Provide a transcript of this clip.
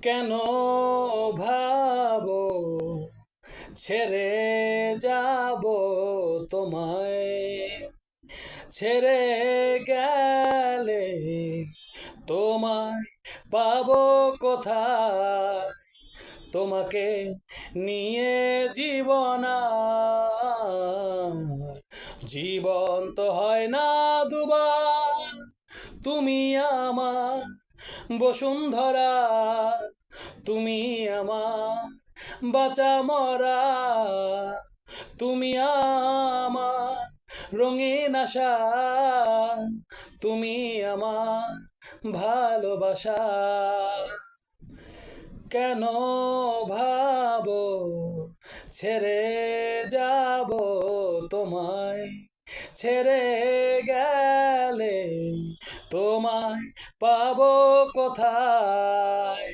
কেন ভাবো ছেড়ে যাব তোমায়, ছেড়ে গেলে তোমায় পাবো কোথায়? তোমাকে নিয়ে জীবন আর জীবন তো হয় না দুবার। তুমি আমার বসুন্ধরা, তুমি আমার বাঁচা মরা, তুমি আমার রঙিন আশা, তুমি আমার ভালোবাসা। কেন ভাবো ছেড়ে যাব তোমায়, ছেড়ে গেলে তোমায় পাবো কোথায়?